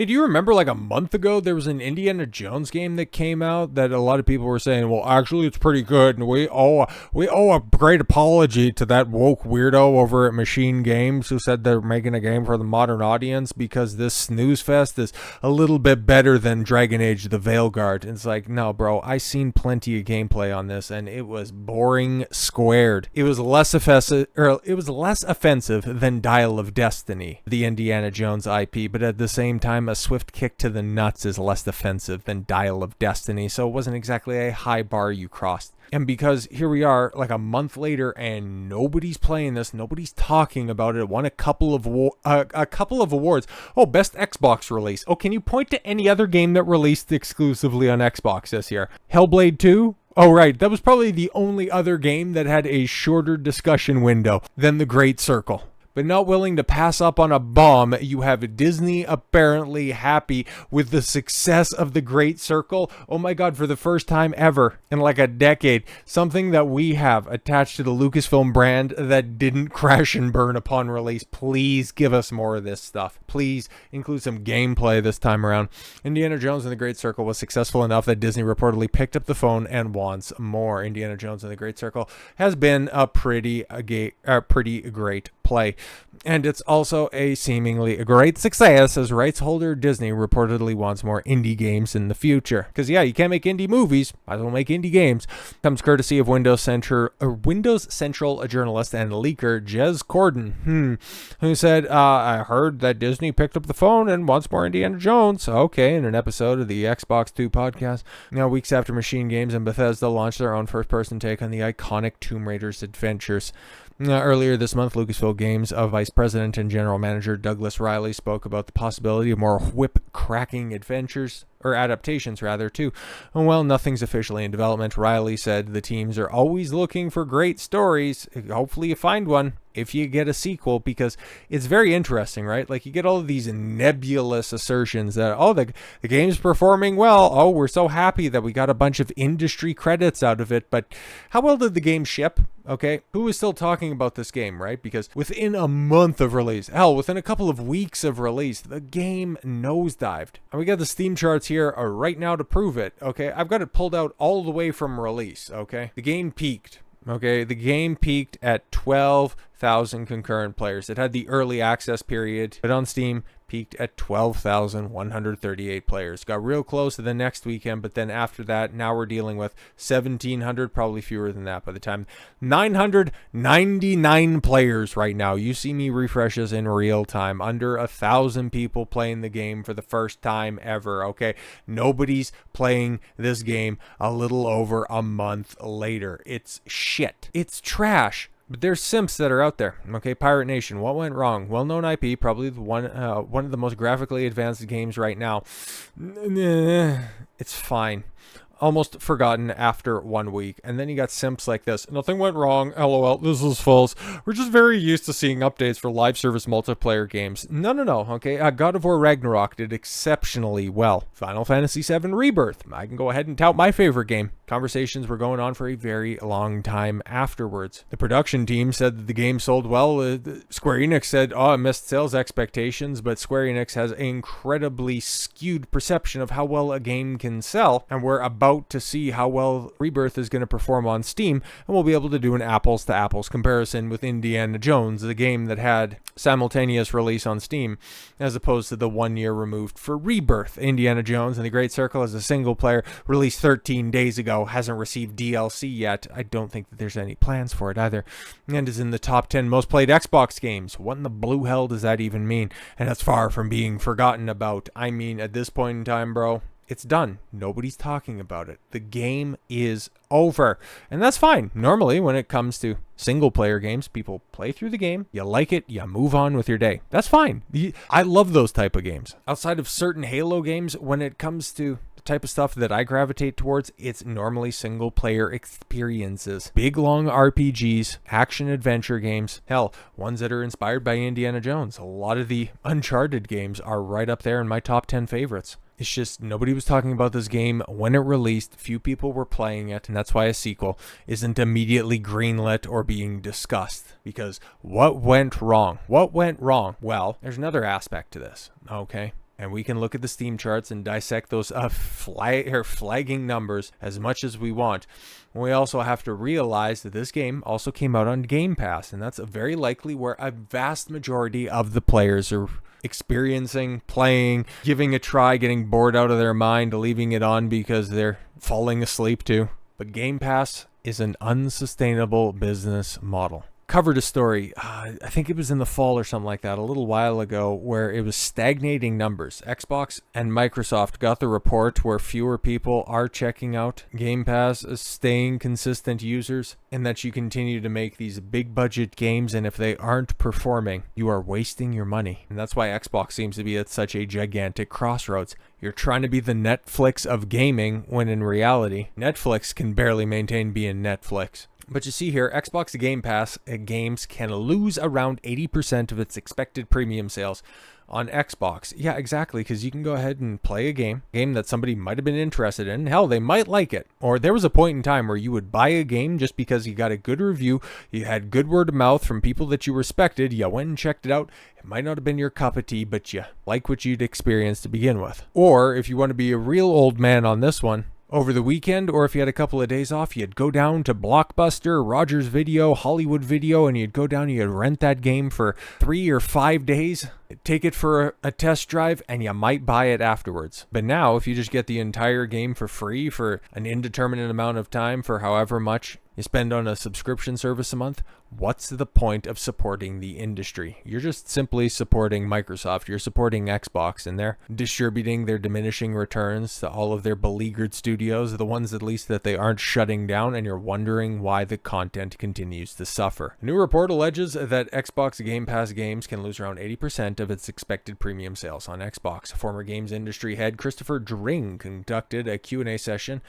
Hey, do you remember like a month ago there was an Indiana Jones game that came out that a lot of people were saying, well, actually it's pretty good, and we owe a great apology to that woke weirdo over at Machine Games who said they're making a game for the modern audience because this snooze fest is a little bit better than Dragon Age: The Veilguard. And it's like, no, bro, I seen plenty of gameplay on this, and it was boring squared. It was less offensive than Dial of Destiny, the Indiana Jones IP, but at the same time, a swift kick to the nuts is less offensive than Dial of Destiny, so it wasn't exactly a high bar you crossed. And because here we are, like a month later, and nobody's playing this, nobody's talking about it. It won a couple of awards. Oh, best Xbox release. Oh, can you point to any other game that released exclusively on Xbox this year? Hellblade 2? Oh, right. That was probably the only other game that had a shorter discussion window than The Great Circle. But not willing to pass up on a bomb, you have Disney apparently happy with the success of The Great Circle. Oh my god, for the first time ever in like a decade, something that we have attached to the Lucasfilm brand that didn't crash and burn upon release. Please give us more of this stuff. Please include some gameplay this time around. Indiana Jones and The Great Circle was successful enough that Disney reportedly picked up the phone and wants more. Indiana Jones and The Great Circle has been a pretty great play. And it's also a seemingly great success as rights holder Disney reportedly wants more indie games in the future. Because yeah, you can't make indie movies, might as well make indie games. Comes courtesy of Windows Central journalist and leaker Jez Corden, who said, I heard that Disney picked up the phone and wants more Indiana Jones. Okay, in an episode of the Xbox 2 podcast. Now, weeks after Machine Games and Bethesda launched their own first-person take on the iconic Tomb Raider's adventures. Earlier this month, Lucasfilm Games Vice President and General Manager Douglas Riley spoke about the possibility of more whip-cracking adaptations, too. And while nothing's officially in development, Riley said the teams are always looking for great stories. Hopefully you find one if you get a sequel, because it's very interesting, right? Like, you get all of these nebulous assertions that, oh, the game's performing well. Oh, we're so happy that we got a bunch of industry credits out of it. But how well did the game ship? Okay, who is still talking about this game, right? Because within a month of release, hell, within a couple of weeks of release, the game nosedived. And we got the Steam charts here right now to prove it, okay? I've got it pulled out all the way from release, okay? The game peaked, okay? The game peaked at 12,000 concurrent players. It had the early access period, but on Steam, peaked at 12,138 players. Got real close to the next weekend, but then after that, now we're dealing with 1,700, probably fewer than that by the time. 999 players right now. You see me refresh this in real time. Under 1,000 people playing the game for the first time ever, okay? Nobody's playing this game a little over a month later. It's shit. It's trash. But there's simps that are out there. Okay, Pirate Nation, what went wrong? Well-known IP, probably one of the most graphically advanced games right now. It's fine. Almost forgotten after 1 week. And then you got simps like this. Nothing went wrong. LOL, this is false. We're just very used to seeing updates for live service multiplayer games. No. Okay, God of War Ragnarok did exceptionally well. Final Fantasy VII Rebirth. I can go ahead and tout my favorite game. Conversations were going on for a very long time afterwards. The production team said that the game sold well. Square Enix said, it missed sales expectations, but Square Enix has an incredibly skewed perception of how well a game can sell, and we're about to see how well Rebirth is going to perform on Steam, and we'll be able to do an apples-to-apples comparison with Indiana Jones, the game that had simultaneous release on Steam, as opposed to the 1 year removed for Rebirth. Indiana Jones and the Great Circle as a single player released 13 days ago, hasn't received DLC yet. I don't think that there's any plans for it either, and is in the top 10 most played Xbox games. What in the blue hell does that even mean? And that's far from being forgotten about. I mean, at this point in time, bro, it's done. Nobody's talking about it. The game is over. And that's fine. Normally, when it comes to single-player games, people play through the game, you like it, you move on with your day. That's fine. I love those type of games. Outside of certain Halo games, when it comes to the type of stuff that I gravitate towards, it's normally single-player experiences. Big, long RPGs, action-adventure games. Hell, ones that are inspired by Indiana Jones. A lot of the Uncharted games are right up there in my top 10 favorites. It's just nobody was talking about this game when it released. Few people were playing it, and that's why a sequel isn't immediately greenlit or being discussed. Because what went wrong? What went wrong? Well, there's another aspect to this, okay? and we can look at the Steam charts and dissect those flagging numbers as much as we want. We also have to realize that this game also came out on Game Pass, and that's very likely where a vast majority of the players are experiencing, playing, giving a try, getting bored out of their mind, leaving it on because they're falling asleep too. But Game Pass is an unsustainable business model. Covered a story, I think it was in the fall or something like that, a little while ago, where it was stagnating numbers. Xbox and Microsoft got the report where fewer people are checking out Game Pass, staying consistent users, and that you continue to make these big budget games, and if they aren't performing, you are wasting your money. And that's why Xbox seems to be at such a gigantic crossroads. You're trying to be the Netflix of gaming, when in reality, Netflix can barely maintain being Netflix. But you see here, Xbox Game Pass games can lose around 80% of its expected premium sales on Xbox. Yeah, exactly, because you can go ahead and play a game that somebody might have been interested in. Hell, they might like it. Or there was a point in time where you would buy a game just because you got a good review, you had good word of mouth from people that you respected, you went and checked it out. It might not have been your cup of tea, but you like what you'd experienced to begin with. Or if you want to be a real old man on this one, over the weekend, or if you had a couple of days off, you'd go down to Blockbuster, Rogers Video, Hollywood Video, and you'd go down and you'd rent that game for 3 or 5 days, take it for a test drive, and you might buy it afterwards. But now, if you just get the entire game for free for an indeterminate amount of time for however much you spend on a subscription service a month, what's the point of supporting the industry? You're just simply supporting Microsoft. You're supporting Xbox, and they're distributing their diminishing returns to all of their beleaguered studios, the ones at least that they aren't shutting down, and you're wondering why the content continues to suffer. A new report alleges that Xbox Game Pass games can lose around 80% of its expected premium sales on Xbox. Former games industry head Christopher Dring conducted a Q&A session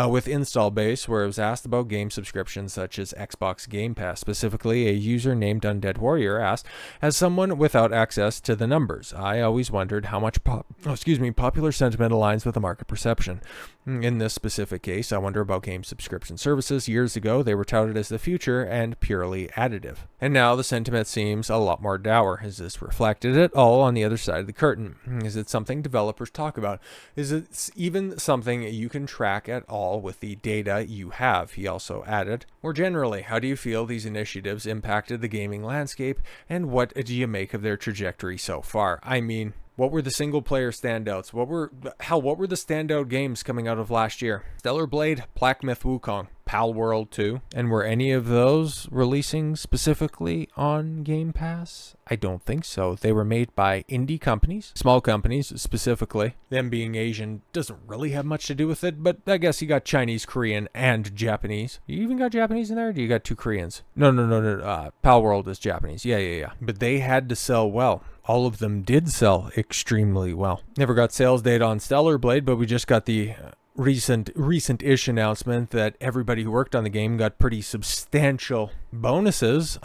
with Install Base, where it was asked about game subscriptions such as Xbox Game Pass. Specifically, a user named Undead Warrior asked, as someone without access to the numbers, I always wondered how much popular sentiment aligns with the market perception. In this specific case, I wonder about game subscription services. Years ago, they were touted as the future and purely additive. And now the sentiment seems a lot more dour. Is this reflected at all on the other side of the curtain? Is it something developers talk about? Is it even something you can track at all with the data you have? He also added, more generally, how do you feel these initiatives impacted the gaming landscape, and what do you make of their trajectory so far? I mean, what were the single player standouts? What were the standout games coming out of last year? Stellar Blade, Black Myth Wukong, Pal World 2. And were any of those releasing specifically on Game Pass? I don't think so. They were made by indie companies, small companies specifically. Them being Asian doesn't really have much to do with it, but I guess you got Chinese, Korean, and Japanese. You even got Japanese in there? Or do you got 2 Koreans? No. Pal World is Japanese. Yeah. But they had to sell well. All of them did sell extremely well. Never got sales data on Stellar Blade, but we just got the recent-ish announcement that everybody who worked on the game got pretty substantial bonuses.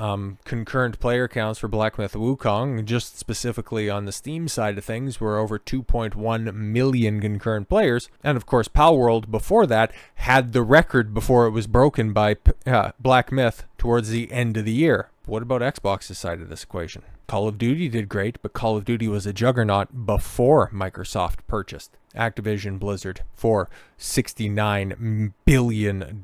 Concurrent player counts for Black Myth Wukong, just specifically on the Steam side of things, were over 2.1 million concurrent players. And of course, Pal World before that had the record before it was broken by Black Myth towards the end of the year. What about Xbox's side of this equation? Call of Duty did great, but Call of Duty was a juggernaut before Microsoft purchased Activision Blizzard for $69 billion.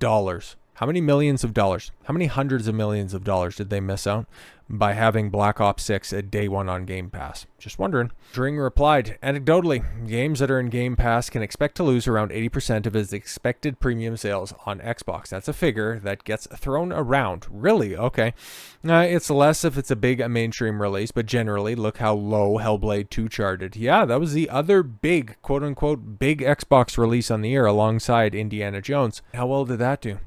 How many millions of dollars? How many hundreds of millions of dollars did they miss out by having Black Ops 6 at day one on Game Pass? Just wondering. Dring replied, anecdotally, games that are in Game Pass can expect to lose around 80% of its expected premium sales on Xbox. That's a figure that gets thrown around. Really? Okay. It's less if it's a big mainstream release, but generally, look how low Hellblade 2 charted. Yeah, that was the other big, quote-unquote, big Xbox release on the year alongside Indiana Jones. How well did that do?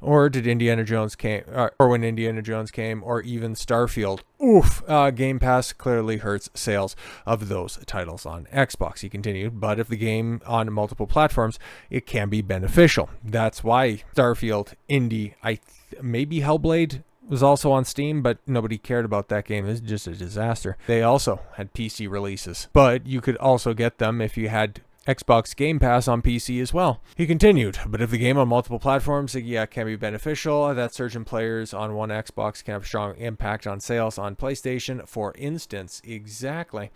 Or did Indiana Jones came, or when Indiana Jones came, or even Starfield? Oof, Game Pass clearly hurts sales of those titles on Xbox, he continued. But if the game on multiple platforms, it can be beneficial. That's why Starfield, Indy, maybe Hellblade was also on Steam, but nobody cared about that game. It's just a disaster. They also had PC releases, but you could also get them if you had Xbox Game Pass on PC as well. He continued, but if the game on multiple platforms, yeah, can be beneficial. That surge in players on one Xbox can have a strong impact on sales on PlayStation, for instance. Exactly.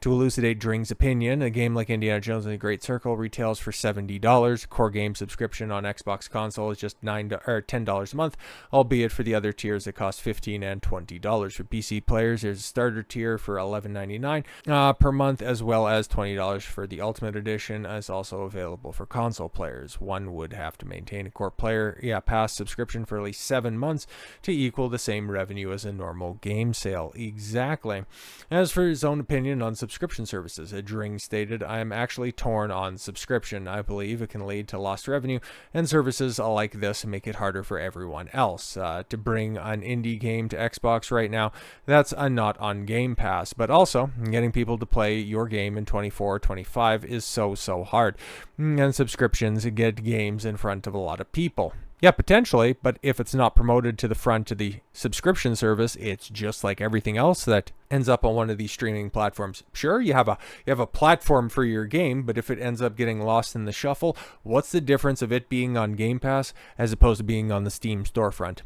To elucidate Dring's opinion, a game like Indiana Jones and the Great Circle retails for $70. Core game subscription on Xbox console is just $10 a month, albeit for the other tiers it costs $15 and $20. For PC players, there's a starter tier for $11.99 per month, as well as $20 for the Ultimate Edition, is also available for console players. One would have to maintain a core player pass subscription for at least 7 months to equal the same revenue as a normal game sale. Exactly. As for his own opinion on subscription services, Dring stated, "I am actually torn on subscription. I believe it can lead to lost revenue, and services like this make it harder for everyone else. To bring an indie game to Xbox right now, that's not on Game Pass, but also getting people to play your game in 24 or 25 is so hard, and subscriptions get games in front of a lot of people." Yeah, potentially, but if it's not promoted to the front of the subscription service, it's just like everything else that ends up on one of these streaming platforms. Sure, you have a platform for your game, but if it ends up getting lost in the shuffle, what's the difference of it being on Game Pass as opposed to being on the Steam storefront?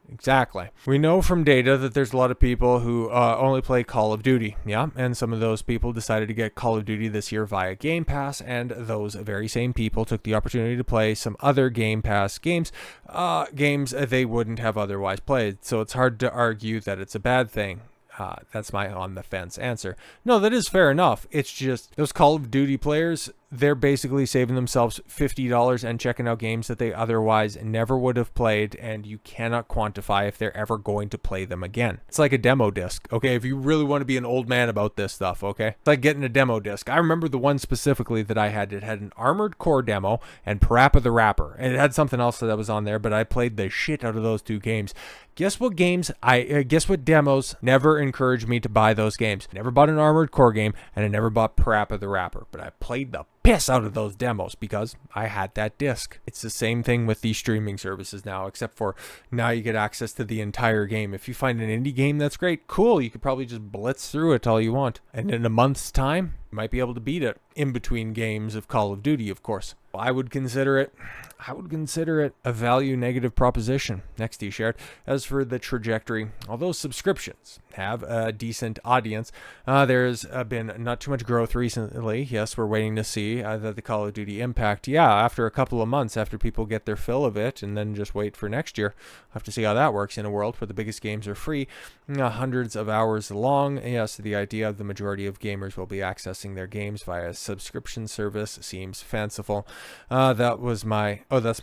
Exactly. We know from data that there's a lot of people who only play Call of Duty, and some of those people decided to get Call of Duty this year via Game Pass, and those very same people took the opportunity to play some other Game Pass games they wouldn't have otherwise played. So it's hard to argue that it's a bad thing. That's my on the fence answer. No, that is fair enough. It's just those Call of Duty players, they're basically saving themselves $50 and checking out games that they otherwise never would have played, and you cannot quantify if they're ever going to play them again. It's like a demo disc, okay? If you really want to be an old man about this stuff, okay? It's like getting a demo disc. I remember the one specifically that I had. It had an Armored Core demo and Parappa the Rapper, and it had something else that was on there, but I played the shit out of those two games. Guess what demos never encouraged me to buy those games? Never bought an Armored Core game, and I never bought Parappa the Rapper, but I played the piss out of those demos because I had that disc. It's the same thing with these streaming services now, except for now you get access to the entire game. If you find an indie game that's great, cool, you could probably just blitz through it all you want, and in a month's time you might be able to beat it in between games of Call of Duty, of course. I would consider it a value negative proposition. Next t-shirt. As for the trajectory, although subscriptions have a decent audience, there's been not too much growth recently. Yes, we're waiting to see that the Call of Duty impact. After a couple of months, after people get their fill of it, and then just wait for next year. Have to see how that works in a world where the biggest games are free, hundreds of hours long. Yes, the idea of the majority of gamers will be accessing their games via a subscription service seems fanciful. That's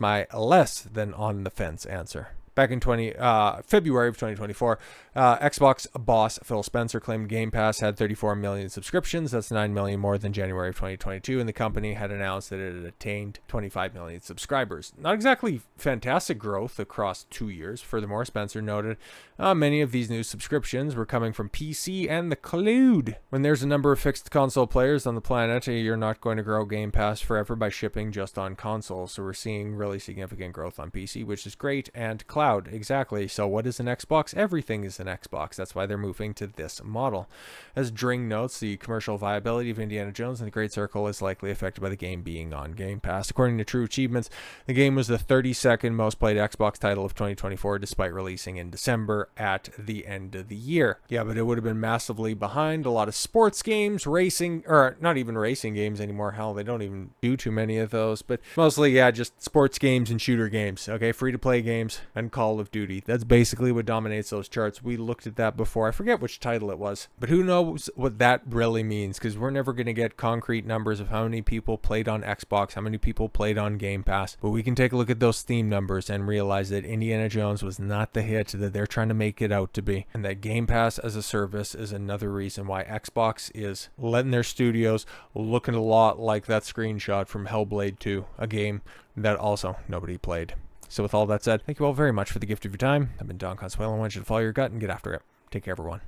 my less than on the fence answer. Back in February of 2024, Xbox boss Phil Spencer claimed Game Pass had 34 million subscriptions. That's 9 million more than January of 2022, and the company had announced that it had attained 25 million subscribers. Not exactly fantastic growth across 2 years. Furthermore, Spencer noted many of these new subscriptions were coming from PC and the cloud. When there's a number of fixed console players on the planet, you're not going to grow Game Pass forever by shipping just on consoles. So we're seeing really significant growth on PC, which is great, and cloud. Exactly. So what is an Xbox? Everything is an Xbox. That's why they're moving to this model. As Dring notes, the commercial viability of Indiana Jones and the Great Circle is likely affected by the game being on Game Pass. According to True Achievements, the game was the 32nd most played Xbox title of 2024, despite releasing in December at the end of the year. Yeah, but it would have been massively behind a lot of sports games, racing, or not even racing games anymore. Hell, they don't even do too many of those, but mostly, just sports games and shooter games. Okay, free-to-play games and Call of Duty. That's basically what dominates those charts. We looked at that before. I forget which title it was, but who knows what that really means, because we're never going to get concrete numbers of how many people played on Xbox, how many people played on Game Pass, but we can take a look at those Steam numbers and realize that Indiana Jones was not the hit that they're trying to make it out to be, and that Game Pass as a service is another reason why Xbox is letting their studios looking a lot like that screenshot from Hellblade 2, a game that also nobody played. So with all that said, thank you all very much for the gift of your time. I've been Don Consuelo. I want you to follow your gut and get after it. Take care, everyone.